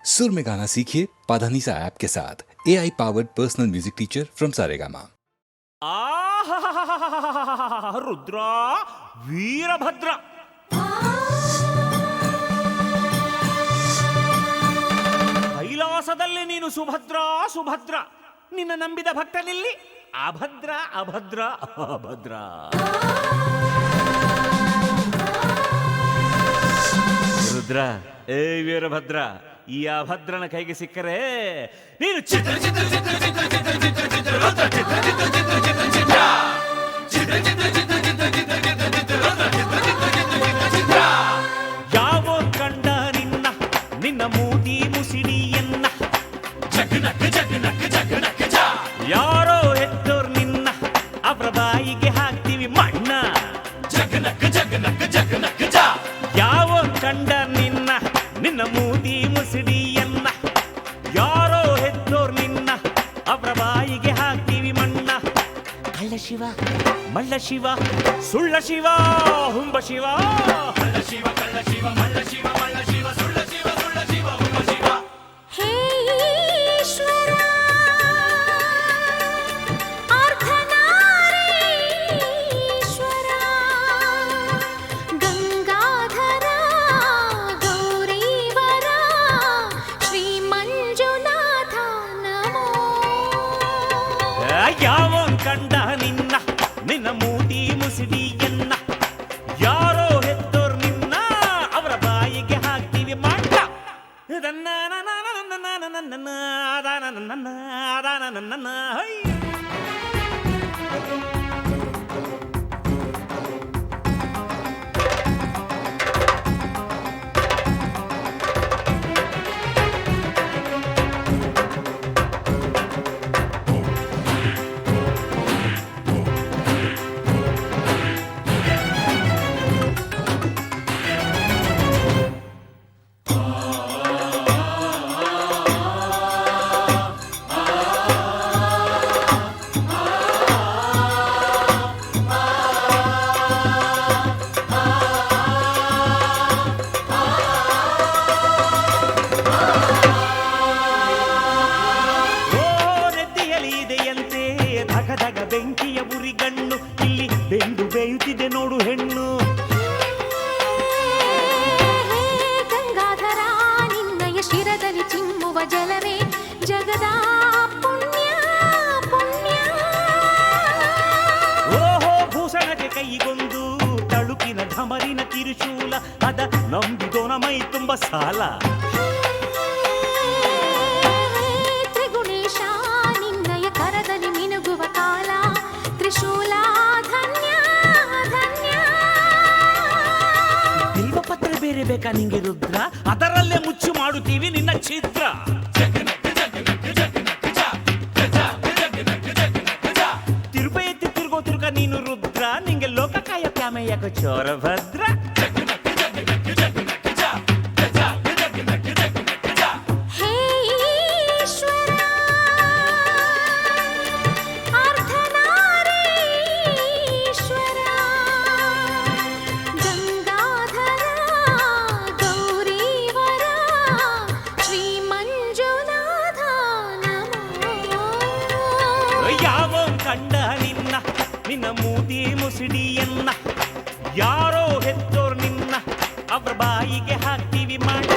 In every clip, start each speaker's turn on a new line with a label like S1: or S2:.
S1: सुर में गाना सीखिए पाधानीसा ऐप के साथ AI powered personal music teacher from Saregama.
S2: Rudra Veerabhadra ಕೈಲಾಸದಲ್ಲಿ ನೀನು ಸುಭದ್ರ ಸುಭದ್ರ, ನಿನ್ನ ನಂಬಿದ ಭಕ್ತನಿಲ್ಲಿ ಅಭದ್ರ ಅಭದ್ರ ಅಭದ್ರ. ರುದ್ರ, ಏ ವೀರಭದ್ರ, ಈ ಅಭದ್ರನ ಕೈಗೆ ಸಿಕ್ಕರೆ ನೀನು ಚಿತ್ರ ಚಿತ್ರ ಚಿತ್ರ ಚಿತ್ರ ಚಿತ್ರ ಚಿತ್ರ ಚಿತ್ರ ರುದ್ರ ಚಿತ್ರ ಚಿತ್ರ ಚಿತ್ರ ಚಿತ್ರ ಚಿತ್ರ ಚಿತ್ರ ಚಿತ್ರ ಚಿತ್ರ ಚಿತ್ರ ಚಿತ್ರ ಚಿತ್ರ ಚಿತ್ರ ರುದ್ರ ಚಿತ್ರ ಚಿತ್ರ ಚಿತ್ರ ಚಿತ್ರ ಚಿತ್ರ. ಯಾವೋ ಕಂಡ ನಿನ್ನ ನಿನ್ನ ಮೂತಿ ಮುಸಿಡಿಯನ್ನ ಜಗನಕ ಜಗನಕ ಜಗನಕ ಜ. ಯಾರೋ ಹೆತ್ತೋರ್ ನಿನ್ನ ಅವರ ಬಾಯಿಗೆ ಹಾಕ್ತೀವಿ ಮಣ್ಣ ಜಗನಕ ಜಗನಕ ಜಗನಕ ಜ. ಯಾವೋ ಕಂಡ ನಿನ್ನ ನಿನ್ನ ಮೂತಿ ಮುಸಿಡಿಯನ್ನ, ಯಾರೋ ಹೆತ್ತೋರ್ ನಿನ್ನ ಅವರ ಬಾಯಿಗೆ ಹಾಕ್ತೀವಿ ಮಣ್ಣ. ಕಳ್ಳ ಶಿವ ಮಳ್ಳ ಶಿವ ಸುಳ್ಳ ಶಿವ ಹುಂಬ ಶಿವ. ಕಳ್ಳ ಶಿವ ಕಳ್ಳ ಶಿವ ಮಳ್ಳ ಶಿವ ಮಳ್ಳ ಶಿವ ಸುಳ್ಳ ಶಿವ ಸುಳ್ಳ ಶಿವ ಹುಂಬ ಶಿವ.
S3: ಹೇ ಈಶ್ವರ ಅರ್ಧನಾರೀಶ್ವರ ಗಂಗಾಧರ ಗೌರೀವರ ಶ್ರೀ ಮಂಜುನಾಥ ನಮೋ.
S2: ಯಾವ ಕಂಡ ನಿನ್ನ ನಿನ್ನ ಮೂತಿ ಮುಸಿಡಿಯನ್ನ, ಯಾರೋ ಹೆತ್ತೋರ್ ನಿನ್ನ ಅವರ ಬಾಯಿಗೆ ಹಾಕ್ತೀವಿ ಮಣ್ಣ. ಹೈ ಬೆಂಕಿಯ ಉರಿಗಣ್ಣು, ಇಲ್ಲಿ ಬೆಂದು ಬೇಯುತ್ತಿದೆ ನೋಡು ಹೆಣ್ಣು.
S3: ಗಂಗಾಧರ ನಿನ್ನಯ ಶಿರದಲ್ಲಿ ಚಿಮ್ಮುವ ಜಲವೇ ಜಗದ ಪುಣ್ಯ ಪುಣ್ಯ.
S2: ಓಹೋ ಭೂಷಣಕ್ಕೆ ಕೈಗೊಂದು ತಳುಕಿನ ಢಮರಿನ ಕಿರುಶೂಲ, ಅದ ನಂಬಿದೋನ ಮೈ ತುಂಬ ಸಾಲ.
S3: ತ್ರಿಗುಣೇಶ ನಿನ್ನಯ ಕರದಲ್ಲಿ ಮಿನುಗುವ ಕಾಲ ತ್ರಿಶೂಲ ಧನ್ಯ ಧನ್ಯ.
S2: ಬಿಲ್ವ ಪತ್ರ ಬೇರೆ ಬೇಕಾ ನಿಂಗೆ ರುದ್ರ, ಅದರಲ್ಲೇ ಮುಚ್ಚು ಮಾಡುತ್ತೀವಿ ನಿನ್ನ ಛಿದ್ರ. ತಿರುಪ ಎತ್ತಿ ತಿರುಗೋ ತಿರುಗ ನೀನು ರುದ್ರ, ನಿಂಗೆ ಲೋಕಕಾಯ ಕ್ಯಾಮೆಯಕ ಚೋರ ಭದ್ರ.
S3: ಹೇ ಈಶ್ವರ ಅರ್ಧನಾರೀಶ್ವರ ಗಂಗಾಧರ ಗೌರೀವರ ಶ್ರೀ ಮಂಜುನಾಥ ನಮೋ.
S2: ಯಾವ ಕಂಡ ನಿನ್ನ ನಿನ್ನ ಮೂತಿ ಮುಸಿಡಿಯನ್ನ, ಯಾರೋ ಹೆತ್ತೋರ್ ನಿನ್ನ ಅವ್ರ ಬಾಯಿಗೆ ಹಾಕ್ತೀವಿ ಮಣ್ಣ.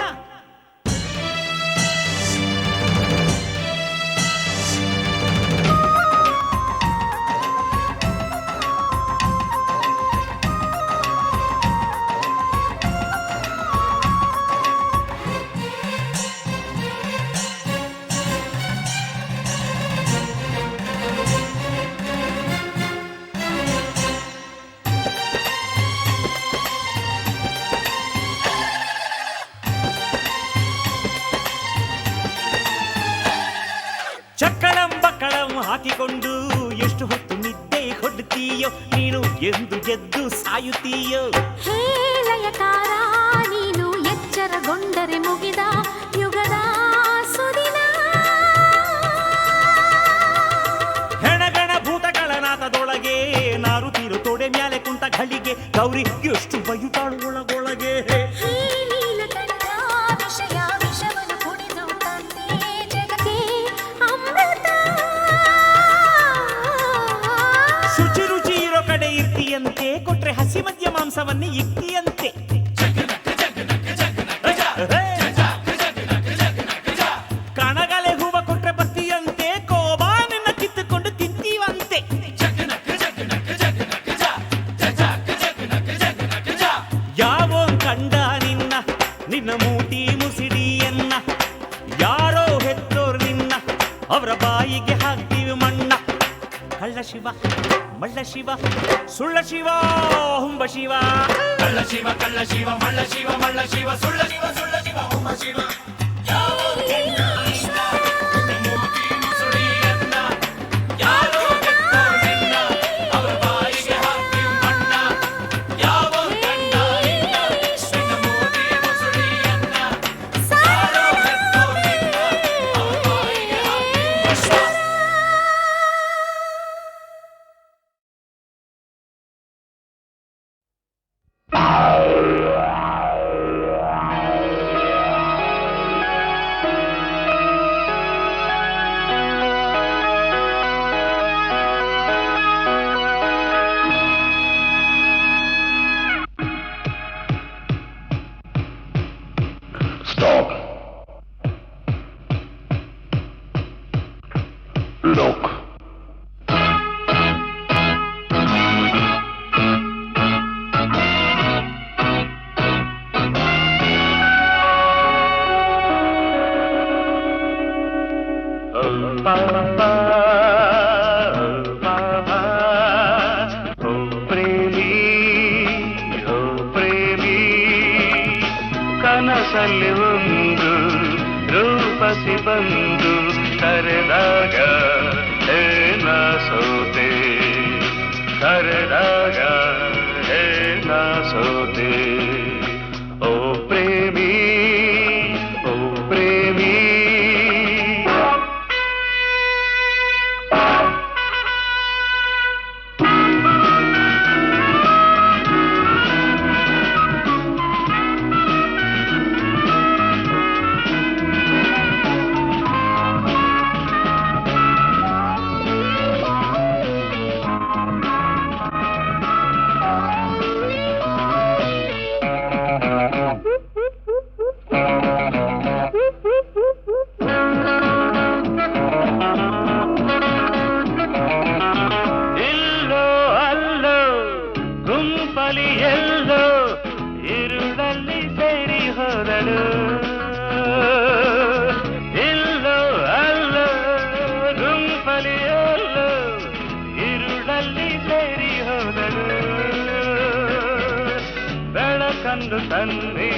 S2: ಚಕ್ಕಳಂ ಬಕ್ಕಳಂ ಹಾಕಿಕೊಂಡು ಎಷ್ಟು ಹೊತ್ತು ನಿದ್ದೆ ಕೊಡ್ತೀಯೋ ನೀನು, ಎಂದು ಎದ್ದು ಸಾಯುತ್ತೀಯೋ.
S3: ಹೇ ಲಯಕಾರ ನೀನು ಎಚ್ಚರಗೊಂಡರೆ ಮುಗಿದ ಯುಗದ ಸುದಿನ.
S2: ಹೆಣಗಣ ಭೂತಗಳ ನಾಥದೊಳಗೆ ನಾರುತ್ತೀರು ತೊಡೆ ಮ್ಯಾಲೆ ಕುಂತ ಘಳಿಗೆ ಗೌರಿ ಎಷ್ಟು ಬಯುತ್ತಾಳು ಒಳಗೊಳಗೆ.
S3: ಹೇ ನೀಲಕಂಠ ವಿಷಯ ವಿಷವನ್ನು ಕುಡಿದು
S2: ಮೋಸವನ್ನೇ ಇಕ್ಕಿಯಂತೆ. ಕಣಗಲೆ ಹೂವ ಕೊಟ್ರೆ ಬತ್ತಿಯಂತೆ, ಕೋಬಾ ನಿನ್ನ ಕಿತ್ತುಕೊಂಡು ತಿಂತೀವಂತೆ. ಯಾವೋ ಕಂಡ ನಿನ್ನ ಮೂತಿ ಮುಸಿಡಿಯನ್ನ, ಯಾರೋ ಹೆತ್ತೋರ್ ನಿನ್ನ ಅವರ ಬಾಯಿಗೆ ಹಾಕ್ತೀವಿ ಮಣ್ಣ. ಕಳ್ಳ ಶಿವ ಮಳ್ಳ ಶಿವ ಸುಳ್ಳ ಶಿವ ಹುಂಬ ಶಿವ.
S4: ಕಳ್ಳ ಶಿವ ಕಳ್ಳ ಶಿವ ಮಳ್ಳ ಶಿವ ಮಳ್ಳ ಶಿವ ಸುಳ್ಳ ಶಿವ ಸುಳ್ಳ ಶಿವ ಹುಂಬ ಶಿವ.
S5: ಕನಸಲ್ಲಿ ಒಂದು ರೂಪಸಿ ಬಂದು ಕರೆದಾಗ ಏನ ಸೋತೆ, ಕರೆದಾಗ ಏನ ಸೋತೆ. ಓ ಪ್ರೇಮಿ ಓ ಪ್ರೇಮಿ ಎಲ್ಲೋ ಇರುಳಲ್ಲಿ ಸೇರಿ ಹೋದಳು, ಎಲ್ಲೋ ಅಲ್ಲೋ ಗುಂಪಲಿ ಎಲ್ಲೋ ಇರುಳಲ್ಲಿ ಸೇರಿ ಹೋದಳು. ಬೆಳಕನ್ನು ತನ್ನಿ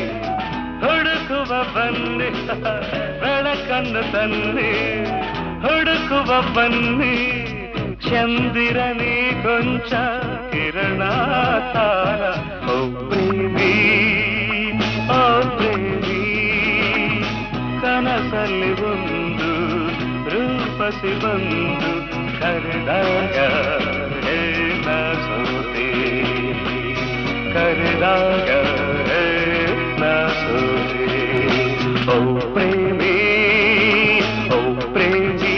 S5: ಹುಡುಕುವ ಬನ್ನಿ, ಬೆಳಕನ್ನು ತನ್ನಿ ಹುಡುಕುವ ಬನ್ನಿ. ಚಂದಿರನಿ ಕೊಂಚ ಕಿರಣ ತಾರ. ಓ ಪ್ರೇಮಿ ಓ ಪ್ರೇಮಿ ಕನಸಲ್ಲಿ ಒಂದು ರೂಪಸಿ ಬಂದು ಕರೆದಾಗ ಏನ ಸೋತೆ, ಕರೆದಾಗ ಏನ ಸೋತೆ. ಓ ಪ್ರೇಮಿ ಓ ಪ್ರೇಮಿ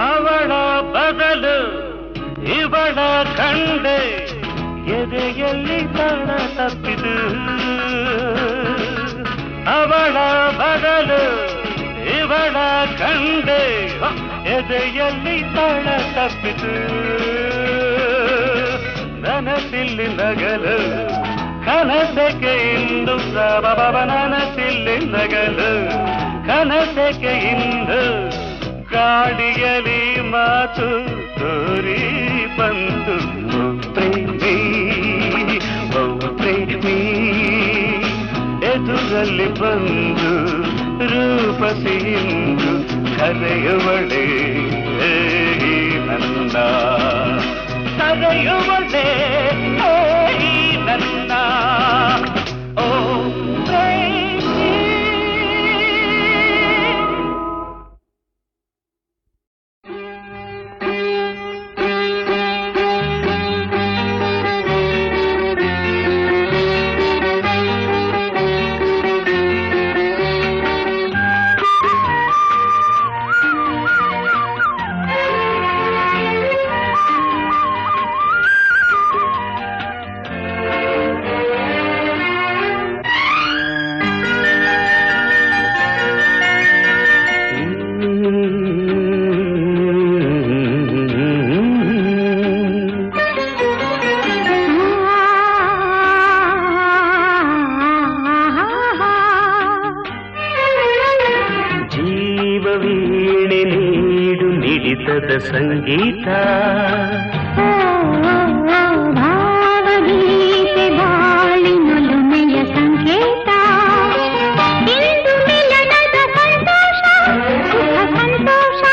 S5: ಅವಳ ಬದಲು ಇವಳ ಕಂಡೆ ಎದೆಯಲ್ಲಿ ತಾಳ ತಪ್ಪಿದು, ಅವಳ ಬದಲು ಇವಳ ಕಂಡೆ ಎದೆಯಲ್ಲಿ ತಾಳ ತಪ್ಪಿದು. ನನಸಿಲ್ಲಿ ನಗಲು ಕನಸಕ್ಕೆ ಇಂದು ಬಾಬಾ, ನನಸಿಲ್ಲಿ ನಗಲು ಕನಸಕ್ಕೆ ಇಂದು. ಗಾಡಿಯಲ್ಲಿ ಮಾತು ತೋರಿ ಬಂತು. ಓ ಪ್ರೇಮಿ ಓ ಪ್ರೇಮಿ ನೀ ಎದುರಲ್ಲಿ ಬಂದು ರೂಪಸಿಂದು ಕರೆಯುವಳೆ ನನ್ನ ಕರೆಯುವಳೆ ನನ್ನ ಓ ಪ್ರೇಮಿ. ಜೀವವೀಣೆ ನೀಡು ಮಿಡಿತದ ಸಂಗೀತ
S3: ಭಾವಗೀತೆ ಬಾಳಿನೊಲುಮೆಯ ಸಂಕೇತ ಇಂದು ಮಿಲನದ ಸಂತೋಷ ಸುಖ ಸಂತೋಷ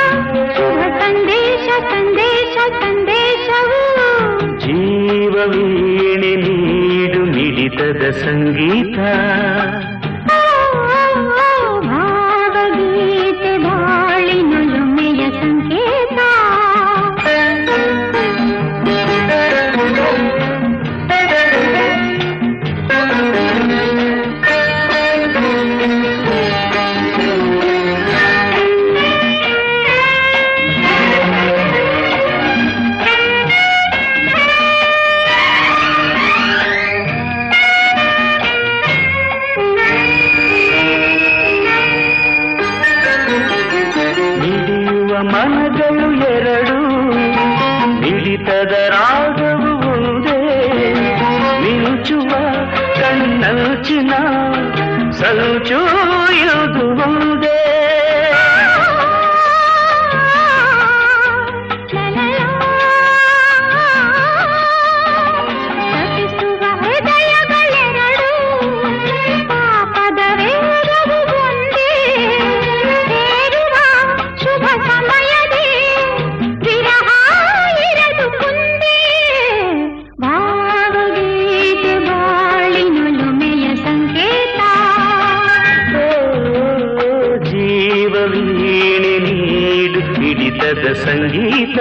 S3: ಶುಭ ಸಂದೇಶ ಸಂದೇಶ ಸಂದೇಶವು
S5: ಜೀವವೀಣೆ ನೀಡು ಮಿಡಿತದ ಸಂಗೀತ
S3: ಭಾವಗೀತೆ ಬಾಳಿನೊಲುಮೆಯ ಸಂಕೇತ
S5: ಮನಗಳು ಎರಡು ಮಿಡಿತದ ರಾಗವು ಒಂದೇ ಮಿಂಚುವ ಕಣ್ಣಂಚಿನ ಸಂಚು ಇದು ಒಂದೇ
S3: ತಪಿಸುವ ಹೃದಯಗಳೆರಡು ಪಾಪದ ವೇಗವು ಒಂದೇ ಸೇರುವ ಶುಭ ಸಮಯದೇ ವಿರಹ ಇರದು ಮುಂದೆ ಭಾವಗೀತೆ ಬಾಳಿನೊಲುಮೆಯ ಸಂಕೇತ
S5: ಜೀವವೀಣೆ ನೀಡು ಮಿಡಿತದ ಸಂಗೀತ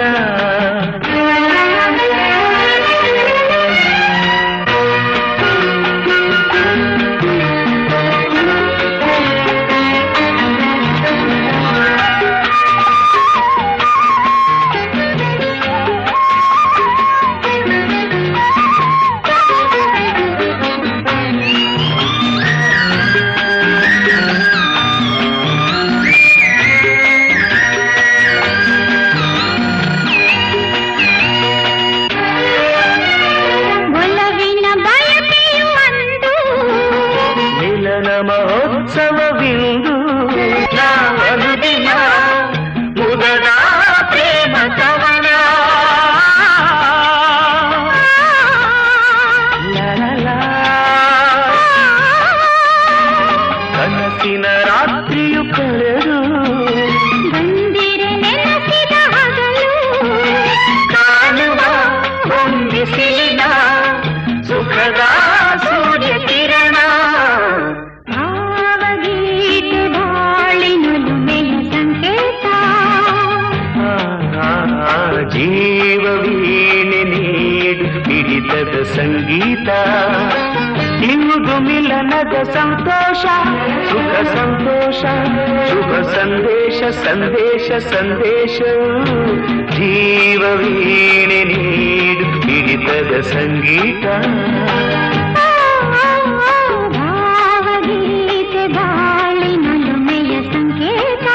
S3: ಒಲವಿನ ಬಯಕೆಯು ಅಂದು
S5: ಮಿಲನ ಮಹೋತ್ಸವವಿಂದು ನಾವನುದಿನ ಮುದದ ಪ್ರೇಮ ಕವನ ಲಲಲಾ. ಕನಸಿನ ರಾತ್ರಿಯು ಕಳೆದು
S3: ಬಂದಿರೆ ನೆನಪಿದ ಹಗಲು
S5: ಕಾಣುವ ಹೊಂದಿಸಿದ ಸುಖದ ಸೂರ್ಯ ಕಿರಣ
S3: ಭಾವಗೀತೆ ಬಾಳಿನೊಲುಮೆಯ ಸಂಕೇತ
S5: ಜೀವವೀಣೆ ನೀಡು ಮಿಡಿತದ ಸಂಗೀತ ಇಂದು ಮಿಲನದ ಸಂತೋಷ ಸುಖ ಸಂತೋಷ ಶುಭ ಸಂದೇಶ ಸಂದೇಶ ಸಂದೇಶ ಜೀವವೀಣೆ ನೀಡು ಮಿಡಿತದ ಸಂಗೀತ
S3: ಭಾವಗೀತೆ ಬಾಳಿನೊಲುಮೆಯ ಸಂಕೇತ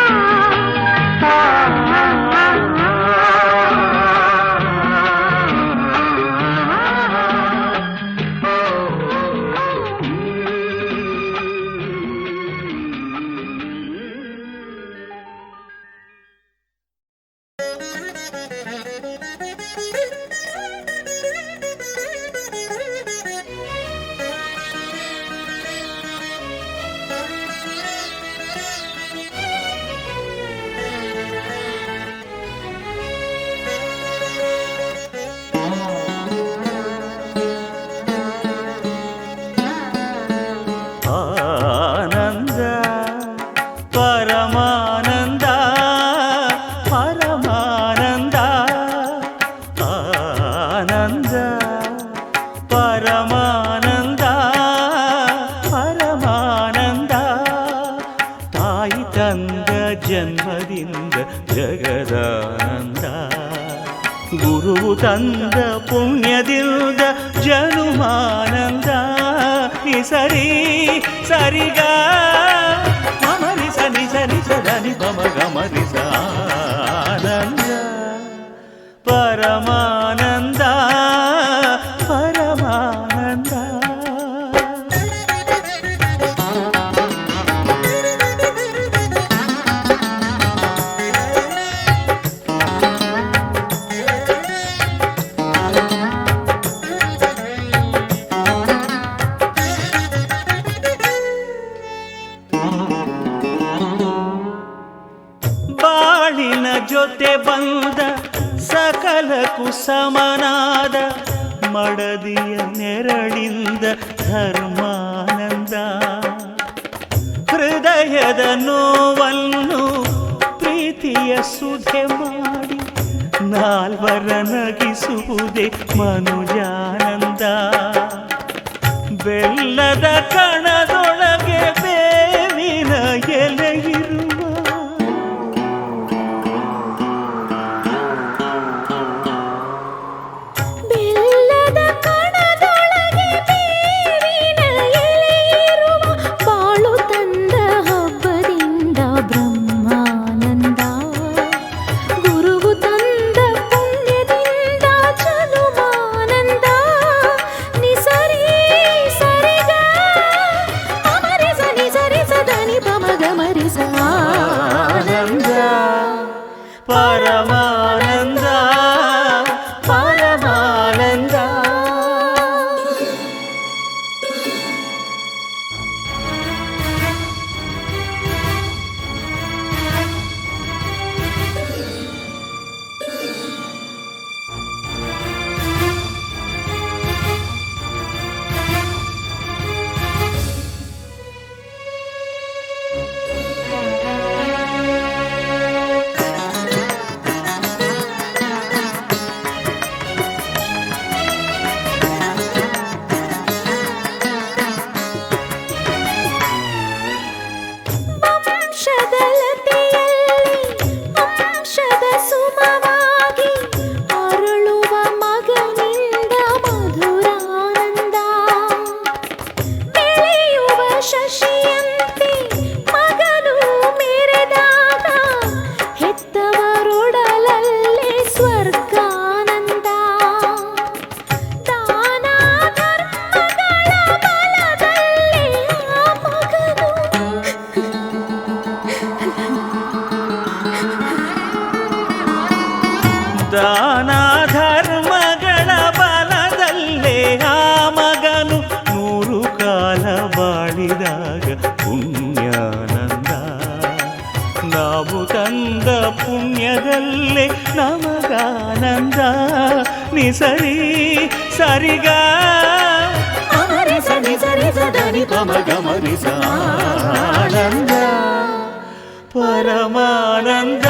S2: ಜನ್ಮದಿಂದ ಜಗದಾನಂದ. ಗುರುವು ತಂದ ಪುಣ್ಯದಿಂದ ಜನುಮಾನಂದ. ಸರಿ ಸರಿಗ ಮಮರಿ ಸನಿ ಸರಿ ಸದನಿ ಪಮ ಗಮರಿಸ ಆನಂದ ಪರಮಾನಂದ ಪರಮಾನಂದ. ಬಾಳಿನ ಜೊತೆ ಬಂದ ಸಕಲಕ್ಕೂ ಸಮನಾದ ಮಡದಿಯ ನೆರಳಿಂದ ಧರ್ಮಾನಂದ. ಹೃದಯದ ನೋವನ್ನು ಪ್ರೀತಿಯ ಸುಧೆ ಮಾಡಿ ನಾಲ್ವರ ನಗಿಸುವುದೇ ಮನುಜಾನಂದ. ಬೆಲ್ಲದ ಕಣದೊಳಗೆ ಬೇವಿನ ಎಲೆಯಿರುವ ಪರಮಾನಂದ ಪರಮಾನಂದ. ದಾನ ಧರ್ಮಗಳ ಬಲದಲ್ಲೇ ಆ ಮಗನು 100 ಕಾಲ ಬಾಳಿದಾಗ ಪುಣ್ಯಾನಂದ. ನಾವು ತಂದ ಪುಣ್ಯದಲ್ಲೇ ನಮಗಾನಂದ. ನಿಸರಿ ಸರಿಗ ಸರಿ ಸರಿ ಸದನಿ ಪಮ ಗಮರಿಸ ಆನಂದ ಪರಮಾನಂದ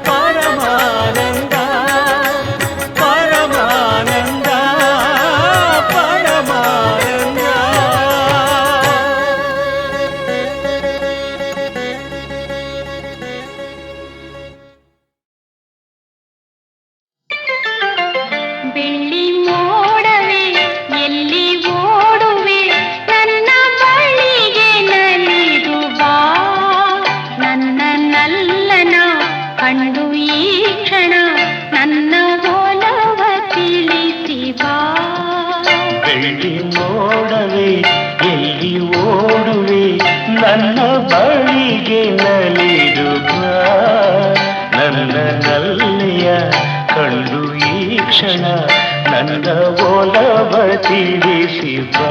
S2: ಪರಮಾನಂದ ಪರಮಾನಂದ ಪರಮಾನಂದ.
S3: ಬೆಳ್ಳಿ ಮೋಡವೇ ಎಲ್ಲಿ ಓಡುವೆ ನನ್ನ ಬಳಿಗೆ ನಲಿದು ಬಾ. ನನ್ನ ನಲ್ಲನ ಕಂಡು ಈ ಕ್ಷಣ ನನ್ನ ಓಲವ ತಿಳಿಸಿ ಬಾ.
S5: ಬೆಳ್ಳಿ ಮೋಡವೇ ಎಲ್ಲಿ ಓಡುವೆ ನನ್ನ ಬಳಿಗೆ ನಲಿದು ಬಾ. ನನ್ನ ನಲ್ಲೆಯ ಕಂಡು ಈ ಕ್ಷಣ ನನ್ನ ಓಲವ ತಿಳಿಸಿ ಬಾ.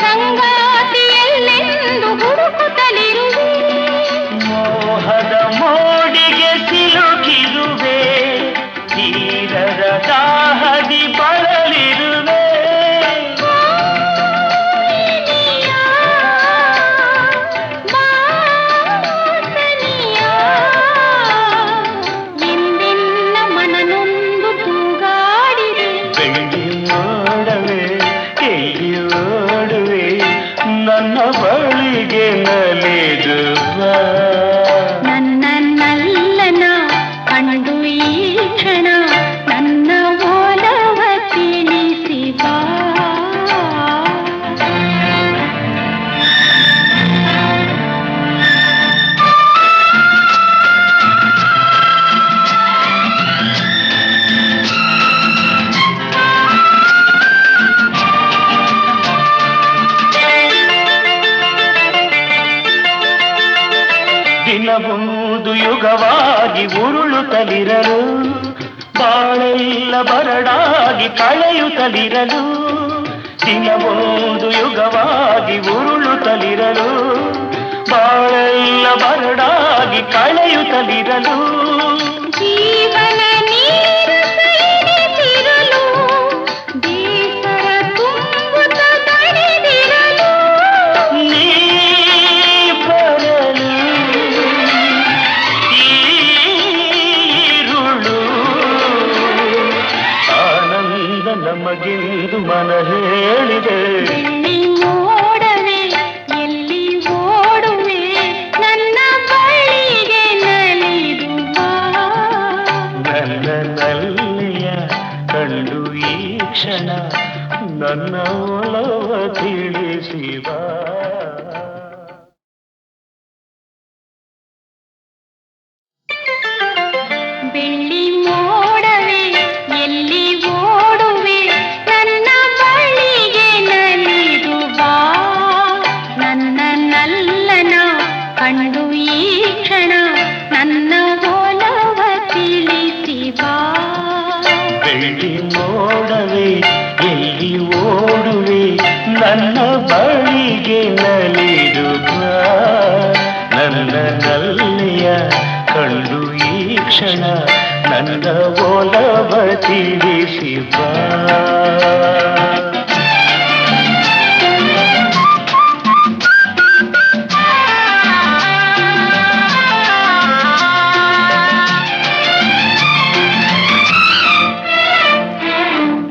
S3: ಸಂಗಾತಿಯಲ್ಲೆಂದು ಹುಡುಕುತ್ತ
S5: ಉರುಳುತ್ತಲಿರಲು ಬಾಳೆಲ್ಲ ಬರಡಾಗಿ ಕಳೆಯುತ್ತಲಿರಲು ದಿನವೊಂದು ಯುಗವಾಗಿ ಉರುಳುತ್ತಲಿರಲು ಬಾಳೆಲ್ಲ ಬರಡಾಗಿ ಕಳೆಯುತ್ತಲಿರಲು
S3: ಜೀವನ ನೀರು ಸೈರಿಸಿರಲು ಬೇಸರ ತುಂಬುತ್ತ ತಡೆದಿರಲು
S5: ನೀ ಬರಲು ಈರುಳು ಆನಂದ ನಮಗೆಂದು ಮನ ಹೇಳಿದೆ
S3: ಎಲ್ಲಿ ಓಡವೆ ಎಲ್ಲಿ ಓಡುವೆ ನನ್ನ ಬಳಿಗೆ ನಲಿದು ಬಾ
S5: ನನ್ನ ನಲ್ಲಿಯ ಕಂಡು ಈ ಕ್ಷಣ ನನ್ನ ಒಲವ ತಿಳಿಸಿ ಬಾ
S3: ಬೆಳ್ಳಿ ಮೋಡವೆ ಎಲ್ಲಿ ಓಡುವೆ ನನ್ನ ಬಳಿಗೆ ನಲಿದು ಬಾ ನನ್ನ ನಲ್ಲನ ಕಂಡು ಈ ಕ್ಷಣ ನನ್ನ ಒಲವ ತಿಳಿಸಿ ಬಾ
S5: ಬೆಳ್ಳಿ ಮೋಡವೇ ಎಲ್ಲಿ ಓಡುವೆ ನನ್ನ ಬಳಿಗೆ ನಲಿದು ಬಾ ನನ್ನ ನಲ್ಲಿಯ ಕಂಡು ಈ ಕ್ಷಣ ನನ್ನ ಒಲವ ತಿಳಿಸಿ ಬಾ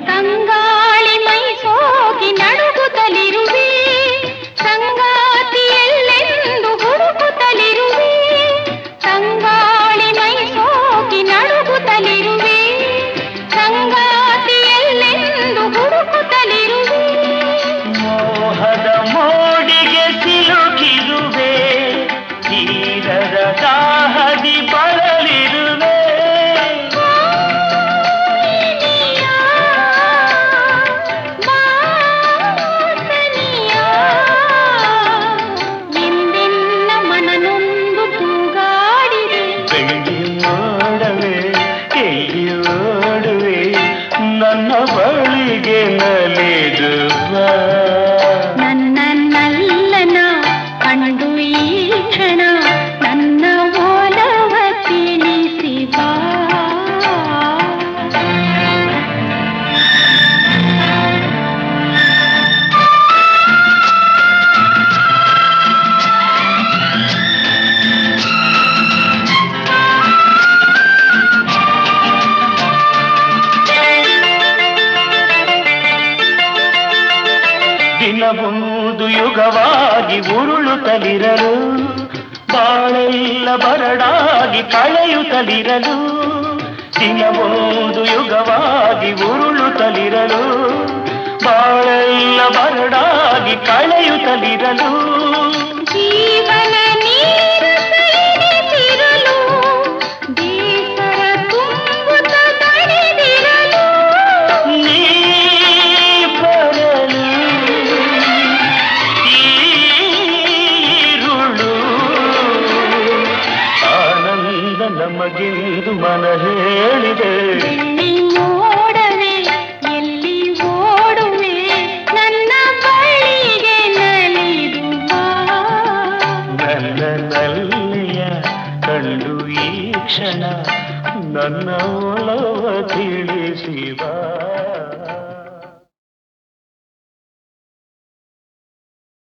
S3: ತಂಗಾಳಿ ಮೈ ಸೋಗಿ ನಡುಗುತ್ತಲಿರುವೆ ಸಂಗಾತಿಯಲ್ಲೆಂದು ಹುಡುಕುತ್ತಲಿರುವೆ ತಂಗಾಳಿ ಮೈ ಸೋಗಿ ನಡುಗುತ್ತಲಿರುವೆ ಸಂಗಾತಿಯಲ್ಲೆಂದು ಹುಡುಕುತ್ತಲಿರುವೆ
S5: ಮೋಹದ ಮೋಡಿಗೆ ಸಿಲುಕಿರುವೆ ತೀರದ ದಾಹದಿ ಬಳಲಿರುವೆ
S3: ಎಂದೆನ್ನ ಮನನೊಂದು ತೂಗಾಡಿದೆ
S5: ಬೆಳ್ಳಿ ಮೋಡವೇ ಎಲ್ಲಿ ಓಡುವೆ ನನ್ನ ಬಳಿಗೆ ನಲಿದು ಬಾ
S3: ನನ್ನ ನಲ್ಲನ ಕಂಡು ಈ ಕ್ಷಣ ನನ್ನ ಒಲವ ತಿಳಿಸಿ ಬಾ
S5: ದಿನವೊಂದು ಯುಗವಾಗಿ ಉರುಳುತ್ತಲಿರಲು ಬಾಳೆಲ್ಲ ಬರಡಾಗಿ ಕಳೆಯುತ್ತಲಿರಲು ದಿನವೊಂದು ಯುಗವಾಗಿ ಉರುಳುತ್ತಲಿರಲು ಬಾಳೆಲ್ಲ ಬರಡಾಗಿ ಕಳೆಯುತ್ತಲಿರಲು
S3: ಜೀವನ ನೀರು ಸೈರಿಸಿರಲು ಬೇಸರ ತುಂಬುತ್ತ ತಡೆದಿರಲು
S5: ನೀ ಬರಲು ಈರುಳು ಆನಂದ ನಮಗೆಂದು ಮನ ಹೇಳಿದೆ
S3: ಎಲ್ಲಿ ಓಡವೆ ಎಲ್ಲಿ ಓಡುವೆ ನನ್ನ ಬಳಿಗೆ ನಲಿದು ಬಾ
S5: ನನ್ನ ನಲ್ಲಿಯ ಕಂಡು ಈ ಕ್ಷಣ ನನ್ನ ಒಲವ ತಿಳಿಸಿ ಬಾ